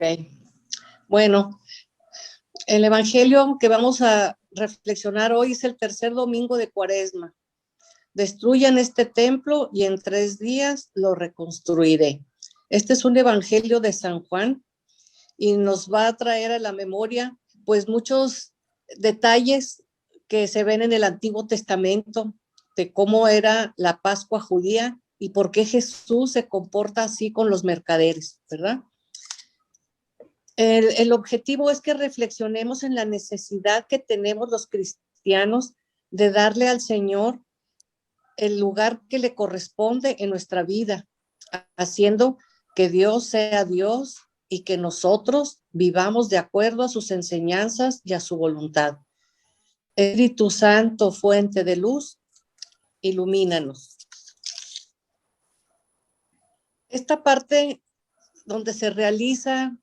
Ok. Bueno, el evangelio que vamos a reflexionar hoy es el tercer domingo de Cuaresma. Destruyan este templo y en 3 días lo reconstruiré. Este es un evangelio de San Juan y nos va a traer a la memoria pues muchos detalles que se ven en el Antiguo Testamento de cómo era la Pascua judía y por qué Jesús se comporta así con los mercaderes, ¿verdad? El objetivo es que reflexionemos en la necesidad que tenemos los cristianos de darle al Señor el lugar que le corresponde en nuestra vida, haciendo que Dios sea Dios y que nosotros vivamos de acuerdo a sus enseñanzas y a su voluntad. Espíritu Santo, fuente de luz, ilumínanos. Esta parte donde se realiza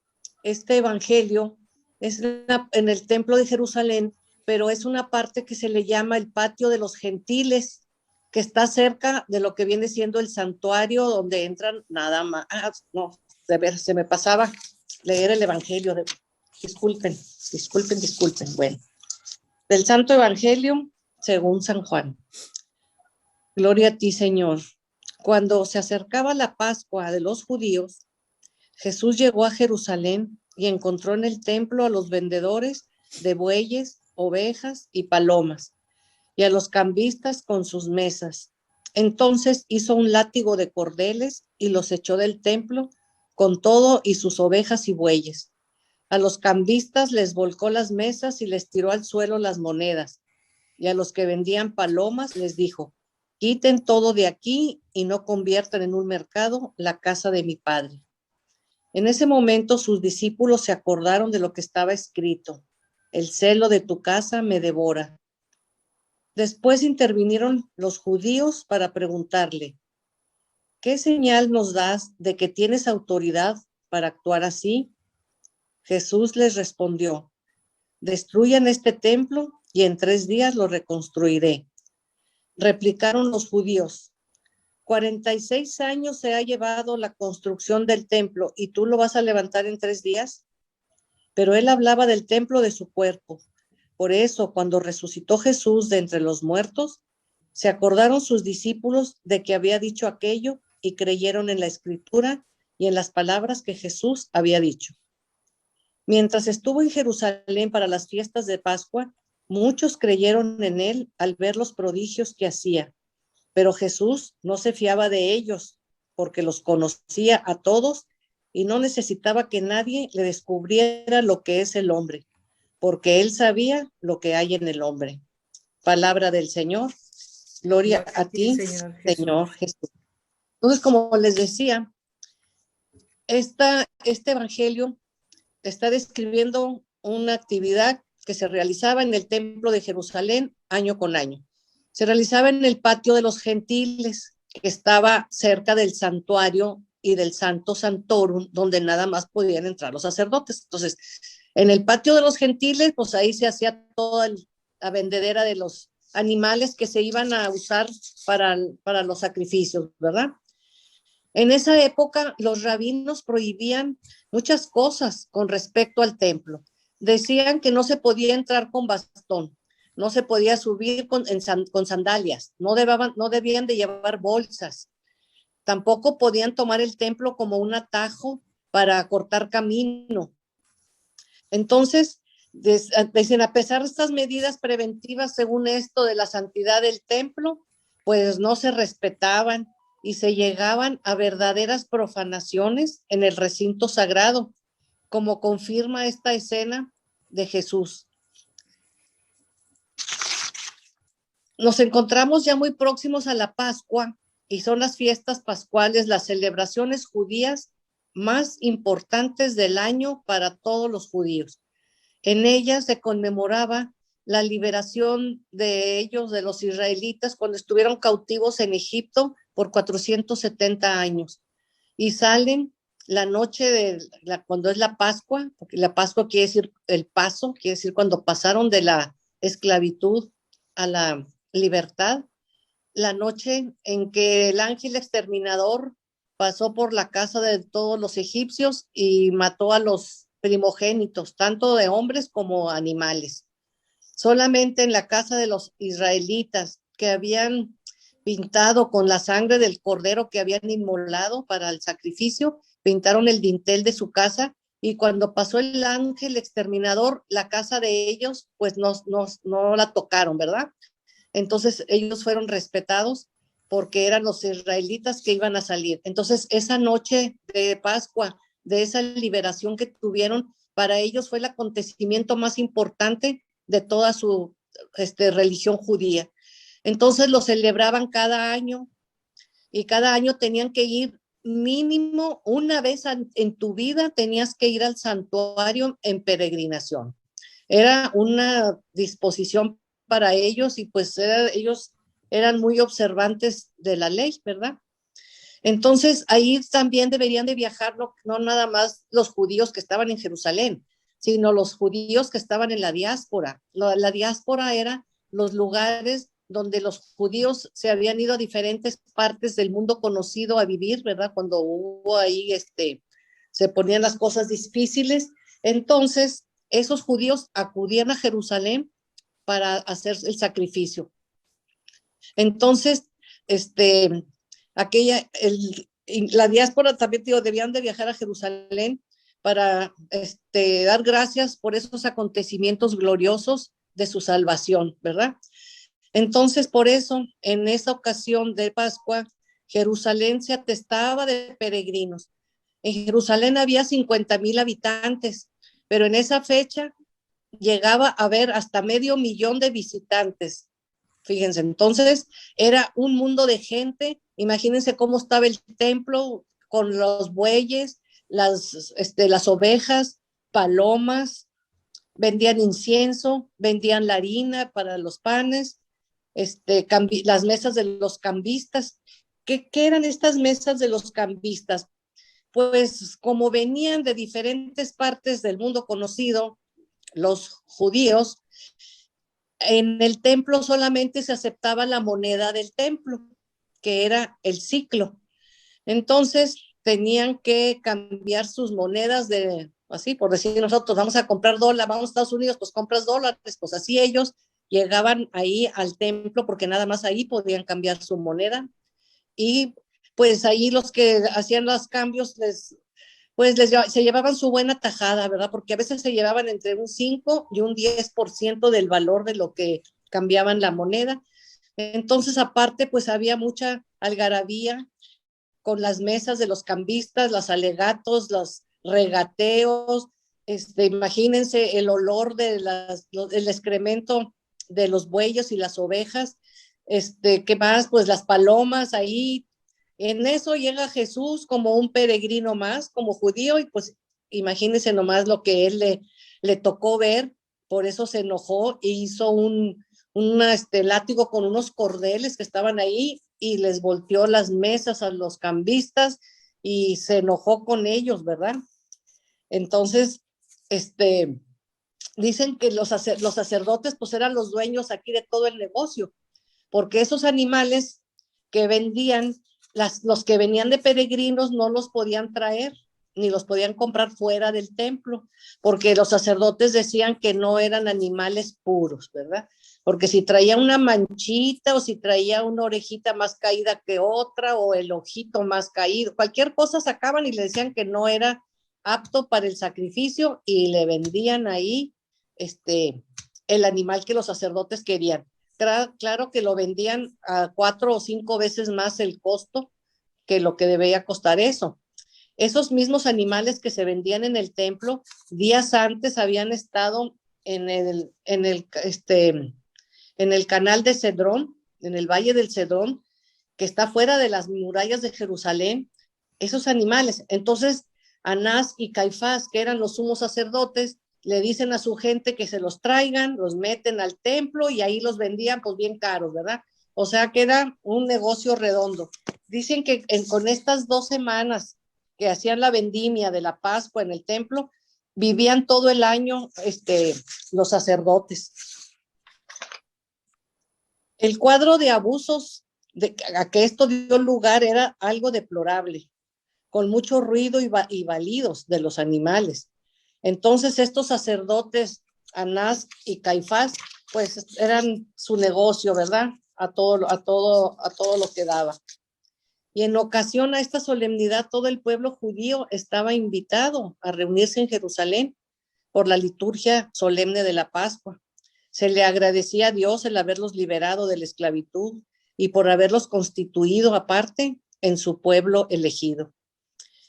este evangelio es en el templo de Jerusalén, pero es una parte que se le llama el patio de los gentiles, que está cerca de lo que viene siendo el santuario donde entran nada más. No, de ver, se me pasaba leer el evangelio. Disculpen. Bueno, del Santo Evangelio según San Juan. Gloria a ti, Señor. Cuando se acercaba la Pascua de los judíos, Jesús llegó a Jerusalén y encontró en el templo a los vendedores de bueyes, ovejas y palomas, y a los cambistas con sus mesas. Entonces hizo un látigo de cordeles y los echó del templo con todo y sus ovejas y bueyes. A los cambistas les volcó las mesas y les tiró al suelo las monedas. Y a los que vendían palomas les dijo: quiten todo de aquí y no conviertan en un mercado la casa de mi Padre. En ese momento sus discípulos se acordaron de lo que estaba escrito: el celo de tu casa me devora. Después intervinieron los judíos para preguntarle: ¿qué señal nos das de que tienes autoridad para actuar así? Jesús les respondió: destruyan este templo y en 3 días lo reconstruiré. Replicaron los judíos: 46 años se ha llevado la construcción del templo y tú lo vas a levantar en 3 días. Pero él hablaba del templo de su cuerpo. Por eso, cuando resucitó Jesús de entre los muertos, se acordaron sus discípulos de que había dicho aquello y creyeron en la escritura y en las palabras que Jesús había dicho. Mientras estuvo en Jerusalén para las fiestas de Pascua, muchos creyeron en él al ver los prodigios que hacía. Pero Jesús no se fiaba de ellos porque los conocía a todos y no necesitaba que nadie le descubriera lo que es el hombre, porque él sabía lo que hay en el hombre. Palabra del Señor. Gloria a ti, Señor Jesús. Entonces, como les decía, este evangelio está describiendo una actividad que se realizaba en el templo de Jerusalén año con año. Se realizaba en el patio de los gentiles, que estaba cerca del santuario y del Santo Santorum, donde nada más podían entrar los sacerdotes. Entonces, en el patio de los gentiles, pues ahí se hacía toda la vendedera de los animales que se iban a usar para los sacrificios, ¿verdad? En esa época, los rabinos prohibían muchas cosas con respecto al templo. Decían que no se podía entrar con bastón, no se podía subir con sandalias, no debían de llevar bolsas, tampoco podían tomar el templo como un atajo para cortar camino. Entonces, dicen, a pesar de estas medidas preventivas, según esto de la santidad del templo, pues no se respetaban y se llegaban a verdaderas profanaciones en el recinto sagrado, como confirma esta escena de Jesús. Nos encontramos ya muy próximos a la Pascua y son las fiestas pascuales, las celebraciones judías más importantes del año para todos los judíos. En ellas se conmemoraba la liberación de ellos, de los israelitas, cuando estuvieron cautivos en Egipto por 470 años. Y salen la noche cuando es la Pascua, porque la Pascua quiere decir el paso, quiere decir cuando pasaron de la esclavitud a la libertad, la noche en que el ángel exterminador pasó por la casa de todos los egipcios y mató a los primogénitos, tanto de hombres como animales. Solamente en la casa de los israelitas que habían pintado con la sangre del cordero que habían inmolado para el sacrificio, pintaron el dintel de su casa, y cuando pasó el ángel exterminador, la casa de ellos, pues no la tocaron, ¿verdad? Entonces ellos fueron respetados porque eran los israelitas que iban a salir. Entonces esa noche de Pascua, de esa liberación que tuvieron, para ellos fue el acontecimiento más importante de toda su religión judía. Entonces lo celebraban cada año, y cada año tenían que ir mínimo una vez en tu vida, tenías que ir al santuario en peregrinación. Era una disposición para ellos, y pues ellos eran muy observantes de la ley, ¿verdad? Entonces ahí también deberían de viajar no nada más los judíos que estaban en Jerusalén, sino los judíos que estaban en la diáspora. La diáspora era los lugares donde los judíos se habían ido a diferentes partes del mundo conocido a vivir, ¿verdad? Cuando hubo ahí, se ponían las cosas difíciles. Entonces, esos judíos acudían a Jerusalén para hacer el sacrificio. Entonces, la diáspora también, digo, debían de viajar a Jerusalén para dar gracias por esos acontecimientos gloriosos de su salvación, ¿verdad? Entonces, por eso, en esa ocasión de Pascua, Jerusalén se atestaba de peregrinos. En Jerusalén había 50,000 habitantes, pero en esa fecha llegaba a haber hasta 500,000 de visitantes. Fíjense, entonces era un mundo de gente. Imagínense cómo estaba el templo con los bueyes, las ovejas, palomas, vendían incienso, vendían la harina para los panes, las mesas de los cambistas. ¿Qué eran estas mesas de los cambistas? Pues como venían de diferentes partes del mundo conocido, los judíos, en el templo solamente se aceptaba la moneda del templo, que era el siclo. Entonces tenían que cambiar sus monedas así, por decir nosotros, vamos a comprar dólar, vamos a Estados Unidos, pues compras dólares, pues así ellos llegaban ahí al templo, porque nada más ahí podían cambiar su moneda, y pues ahí los que hacían los cambios se llevaban su buena tajada, ¿verdad? Porque a veces se llevaban entre un 5 y un 10% del valor de lo que cambiaban la moneda. Entonces, aparte, pues había mucha algarabía con las mesas de los cambistas, los alegatos, los regateos. Imagínense el olor del excremento de los bueyes y las ovejas. ¿Qué más? Pues las palomas ahí. En eso llega Jesús como un peregrino más, como judío, y pues imagínense nomás lo que él le tocó ver. Por eso se enojó e hizo un látigo con unos cordeles que estaban ahí, y les volteó las mesas a los cambistas y se enojó con ellos, ¿verdad? Entonces, dicen que los sacerdotes pues eran los dueños aquí de todo el negocio, porque esos animales que vendían, los que venían de peregrinos no los podían traer, ni los podían comprar fuera del templo, porque los sacerdotes decían que no eran animales puros, ¿verdad? Porque si traía una manchita, o si traía una orejita más caída que otra, o el ojito más caído, cualquier cosa sacaban y le decían que no era apto para el sacrificio, y le vendían ahí el animal que los sacerdotes querían. Claro que lo vendían a 4 o 5 veces más el costo que lo que debía costar eso. Esos mismos animales que se vendían en el templo, días antes habían estado en el canal de Cedrón, en el valle del Cedrón, que está fuera de las murallas de Jerusalén, esos animales. Entonces, Anás y Caifás, que eran los sumos sacerdotes, le dicen a su gente que se los traigan, los meten al templo y ahí los vendían pues bien caros, ¿verdad? O sea que era un negocio redondo. Dicen que con estas 2 semanas que hacían la vendimia de la Pascua en el templo, vivían todo el año los sacerdotes. El cuadro de abusos a que esto dio lugar era algo deplorable. con mucho ruido y balidos de los animales. Entonces estos sacerdotes, Anás y Caifás, pues eran su negocio, ¿verdad? A todo lo que daba. Y en ocasión a esta solemnidad, todo el pueblo judío estaba invitado a reunirse en Jerusalén por la liturgia solemne de la Pascua. Se le agradecía a Dios el haberlos liberado de la esclavitud y por haberlos constituido aparte en su pueblo elegido.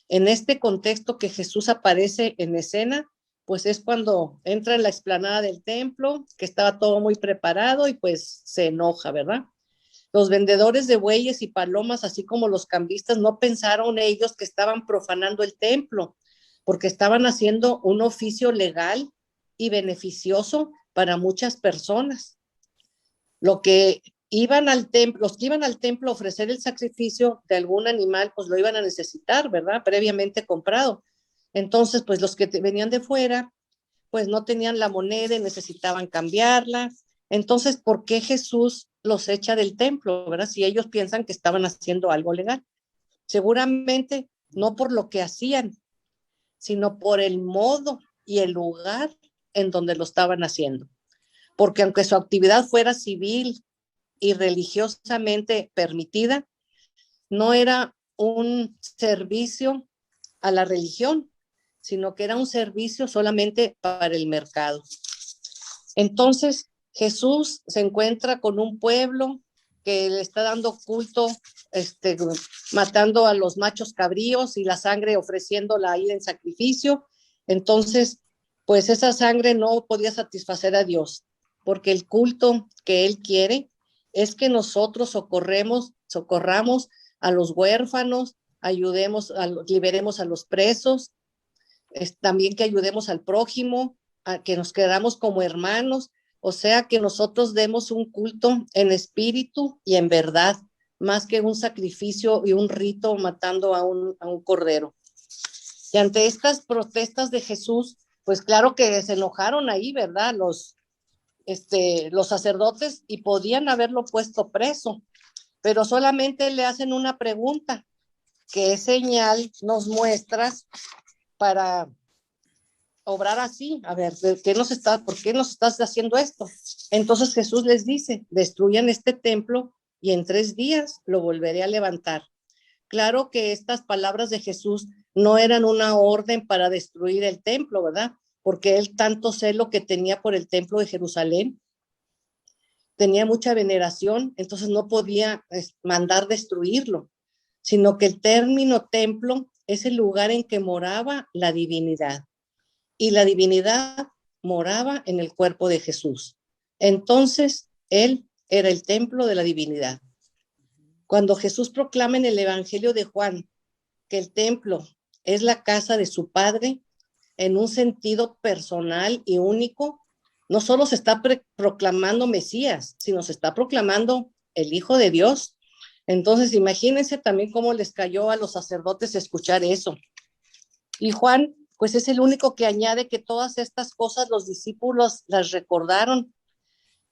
En este contexto que Jesús aparece en escena, pues es cuando entra en la explanada del templo, que estaba todo muy preparado y pues se enoja, ¿verdad? Los vendedores de bueyes y palomas, así como los cambistas, no pensaron ellos que estaban profanando el templo, porque estaban haciendo un oficio legal y beneficioso para muchas personas. Lo que iban al templo, los que iban al templo a ofrecer el sacrificio de algún animal, pues lo iban a necesitar, ¿verdad? Previamente comprado. Entonces, pues los que venían de fuera, pues no tenían la moneda y necesitaban cambiarla. Entonces, ¿por qué Jesús los echa del templo, verdad? Si ellos piensan que estaban haciendo algo legal. Seguramente no por lo que hacían, sino por el modo y el lugar en donde lo estaban haciendo. Porque aunque su actividad fuera civil y religiosamente permitida, no era un servicio a la religión, sino que era un servicio solamente para el mercado. Entonces, Jesús se encuentra con un pueblo que le está dando culto, matando a los machos cabríos y la sangre ofreciéndola ahí en sacrificio. Entonces, pues esa sangre no podía satisfacer a Dios, porque el culto que Él quiere es que nosotros socorramos a los huérfanos, liberemos a los presos, también que ayudemos al prójimo, a que nos quedamos como hermanos, o sea, que nosotros demos un culto en espíritu y en verdad, más que un sacrificio y un rito matando a un cordero. Y ante estas protestas de Jesús, pues claro que se enojaron ahí, ¿verdad? Los sacerdotes y podían haberlo puesto preso, pero solamente le hacen una pregunta: ¿qué señal nos muestras para obrar así? A ver, ¿por qué nos estás haciendo esto? Entonces Jesús les dice: destruyan este templo y en 3 días lo volveré a levantar. Claro que estas palabras de Jesús no eran una orden para destruir el templo, ¿verdad? Porque él tanto celo que tenía por el templo de Jerusalén, tenía mucha veneración, entonces no podía mandar destruirlo, sino que el término templo es el lugar en que moraba la divinidad. Y la divinidad moraba en el cuerpo de Jesús. Entonces, él era el templo de la divinidad. Cuando Jesús proclama en el Evangelio de Juan que el templo es la casa de su Padre, en un sentido personal y único, no solo se está proclamando Mesías, sino se está proclamando el Hijo de Dios. Entonces, imagínense también cómo les cayó a los sacerdotes escuchar eso. Y Juan, pues es el único que añade que todas estas cosas los discípulos las recordaron.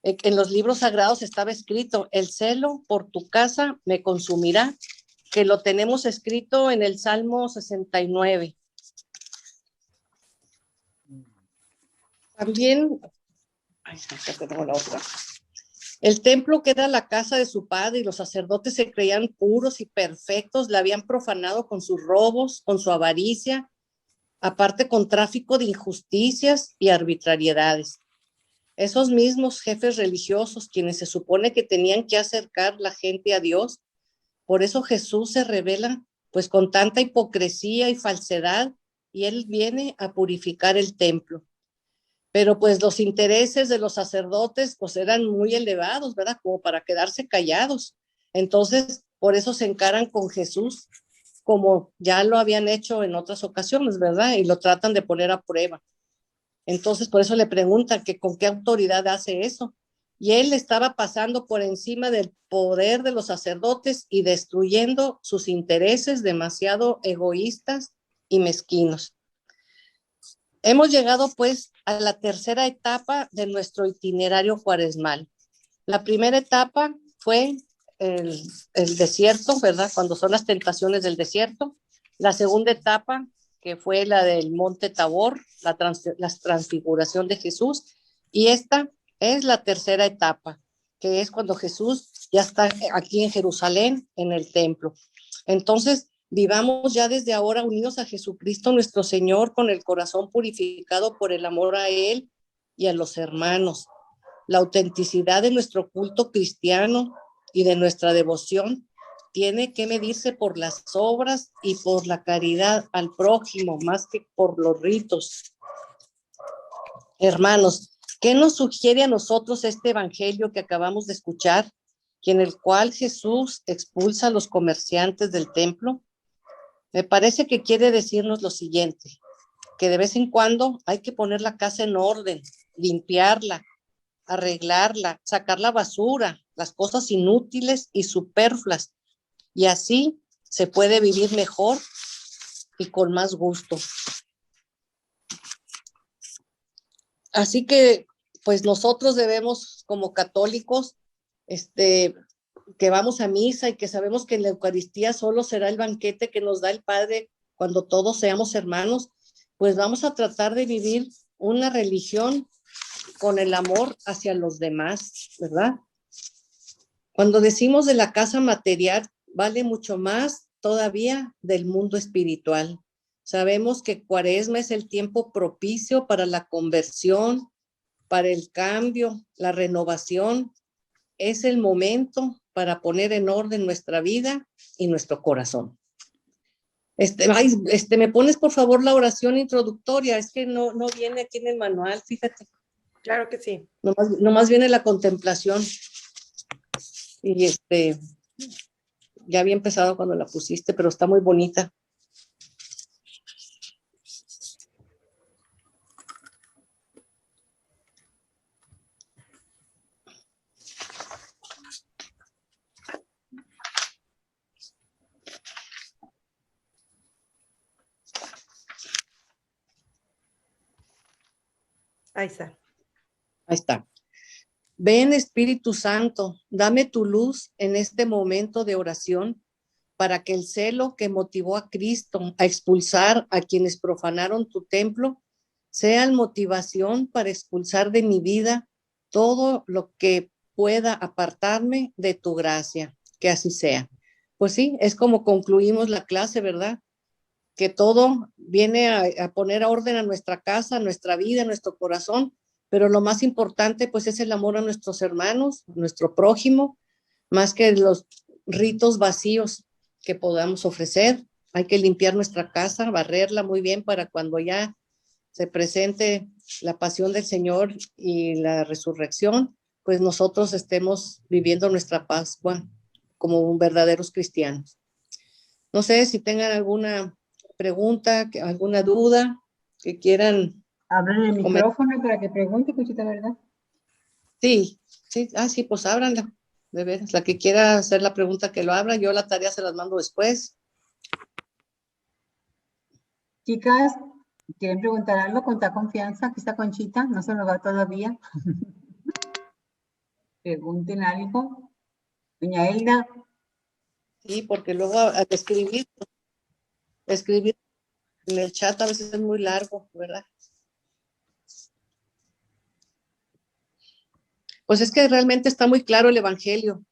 En los libros sagrados estaba escrito: el celo por tu casa me consumirá, que lo tenemos escrito en el Salmo 69. También, el templo que era la casa de su padre, y los sacerdotes se creían puros y perfectos, la habían profanado con sus robos, con su avaricia, aparte con tráfico de injusticias y arbitrariedades. Esos mismos jefes religiosos, quienes se supone que tenían que acercar la gente a Dios, por eso Jesús se revela pues con tanta hipocresía y falsedad, y él viene a purificar el templo. Pero pues los intereses de los sacerdotes pues eran muy elevados, ¿verdad? Como para quedarse callados. Entonces, por eso se encaran con Jesús, como ya lo habían hecho en otras ocasiones, ¿verdad? Y lo tratan de poner a prueba. Entonces, por eso le preguntan que con qué autoridad hace eso. Y él estaba pasando por encima del poder de los sacerdotes y destruyendo sus intereses demasiado egoístas y mezquinos. Hemos llegado pues a la tercera etapa de nuestro itinerario cuaresmal. La primera etapa fue el desierto, ¿verdad? Cuando son las tentaciones del desierto. La segunda etapa, que fue la del Monte Tabor, la transfiguración de Jesús, y esta es la tercera etapa, que es cuando Jesús ya está aquí en Jerusalén, en el templo. Entonces, vivamos ya desde ahora unidos a Jesucristo nuestro Señor, con el corazón purificado por el amor a Él y a los hermanos. La autenticidad de nuestro culto cristiano y de nuestra devoción tiene que medirse por las obras y por la caridad al prójimo, más que por los ritos. Hermanos, ¿qué nos sugiere a nosotros este evangelio que acabamos de escuchar, y en el cual Jesús expulsa a los comerciantes del templo? Me parece que quiere decirnos lo siguiente, que de vez en cuando hay que poner la casa en orden, limpiarla, arreglarla, sacar la basura, las cosas inútiles y superfluas, y así se puede vivir mejor y con más gusto. Así que, pues nosotros debemos, como católicos, que vamos a misa y que sabemos que en la Eucaristía solo será el banquete que nos da el Padre cuando todos seamos hermanos, pues vamos a tratar de vivir una religión con el amor hacia los demás, ¿verdad? Cuando decimos de la casa material, vale mucho más todavía del mundo espiritual. Sabemos que Cuaresma es el tiempo propicio para la conversión, para el cambio, la renovación. Es el momento para poner en orden nuestra vida y nuestro corazón. ¿Me pones por favor la oración introductoria? Es que no viene aquí en el manual, fíjate. Claro que sí. Nomás viene la contemplación. Y ya había empezado cuando la pusiste, pero está muy bonita. Ahí está. Ahí está. Ven, Espíritu Santo, dame tu luz en este momento de oración, para que el celo que motivó a Cristo a expulsar a quienes profanaron tu templo sea motivación para expulsar de mi vida todo lo que pueda apartarme de tu gracia. Que así sea. Pues sí, es como concluimos la clase, ¿verdad? Que todo viene a poner a orden a nuestra casa, a nuestra vida, a nuestro corazón, pero lo más importante pues es el amor a nuestros hermanos, a nuestro prójimo, más que los ritos vacíos que podamos ofrecer. Hay que limpiar nuestra casa, barrerla muy bien para cuando ya se presente la pasión del Señor y la resurrección, pues nosotros estemos viviendo nuestra Pascua como verdaderos cristianos. No sé si tengan alguna pregunta, alguna duda que quieran. Abran el micrófono para que pregunte, Cuchita, ¿verdad? Sí, sí, pues ábranla. De veras, la que quiera hacer la pregunta que lo abra, yo la tarea se las mando después. Chicas, ¿quieren preguntar algo con toda confianza? Aquí está Conchita, no se nos va todavía. Pregunten algo. Doña Elda. Sí, porque luego al escribir en el chat a veces es muy largo, ¿verdad? Pues es que realmente está muy claro el Evangelio,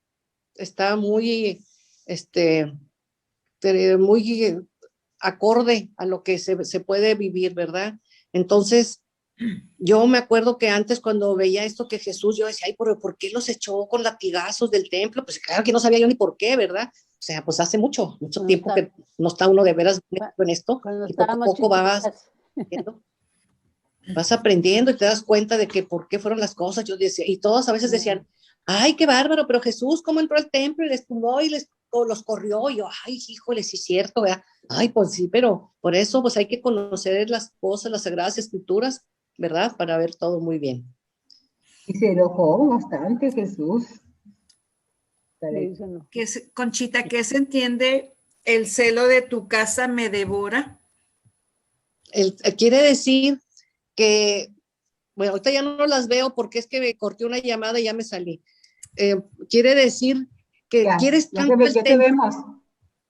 está muy, muy acorde a lo que se puede vivir, ¿verdad? Entonces, yo me acuerdo que antes cuando veía esto que Jesús, yo decía, ay, pero ¿por qué los echó con latigazos del templo? Pues claro que no sabía yo ni por qué, ¿verdad? O sea, pues hace mucho tiempo que no está uno de veras en esto, y poco a poco vas aprendiendo y te das cuenta de que por qué fueron las cosas. Yo decía, y todos a veces decían, ay, qué bárbaro, pero Jesús, ¿cómo entró al templo y les tumbó y los corrió? Y yo, ay, híjole, sí es cierto, ¿verdad? Ay, pues sí, pero por eso pues hay que conocer las cosas, las Sagradas Escrituras, ¿verdad? Para ver todo muy bien. Y se enojó bastante Jesús. Conchita, ¿qué se entiende el celo de tu casa me devora? Quiere decir que, bueno, ahorita ya no las veo porque es que me corté una llamada y ya me salí. Quiere decir que ya, quieres ya tanto el te vemos.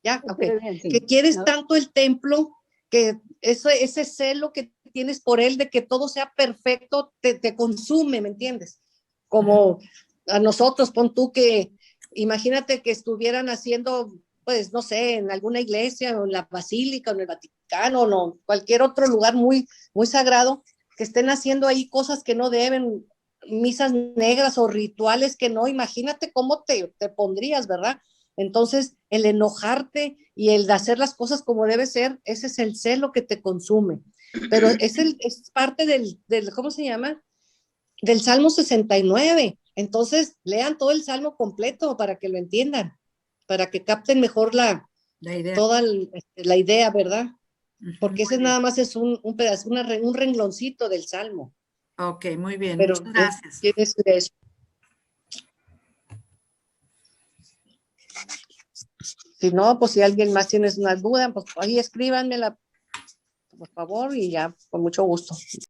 Ya, ok. Estoy bien, sí. Que quieres ¿No? tanto el templo, que ese celo que tienes por él de que todo sea perfecto, te consume, ¿me entiendes? Como a nosotros, pon tú que, imagínate que estuvieran haciendo, pues, no sé, en alguna iglesia, o en la basílica, o en el Vaticano, o no, cualquier otro lugar muy, muy sagrado, que estén haciendo ahí cosas que no deben, misas negras o rituales que no, imagínate cómo te pondrías, ¿verdad? Entonces, el enojarte y el hacer las cosas como debe ser, ese es el celo que te consume. Pero es parte ¿cómo se llama? Del Salmo 69. Entonces, lean todo el Salmo completo para que lo entiendan, para que capten mejor La idea. toda la idea, ¿verdad? Porque Muy ese bien. nada más es un pedazo, un rengloncito del Salmo. Ok, muy bien. Pero Muchas gracias. quiere decir eso. Si no, pues si alguien más tiene una duda, pues ahí escríbanmela, por favor, y ya, con mucho gusto.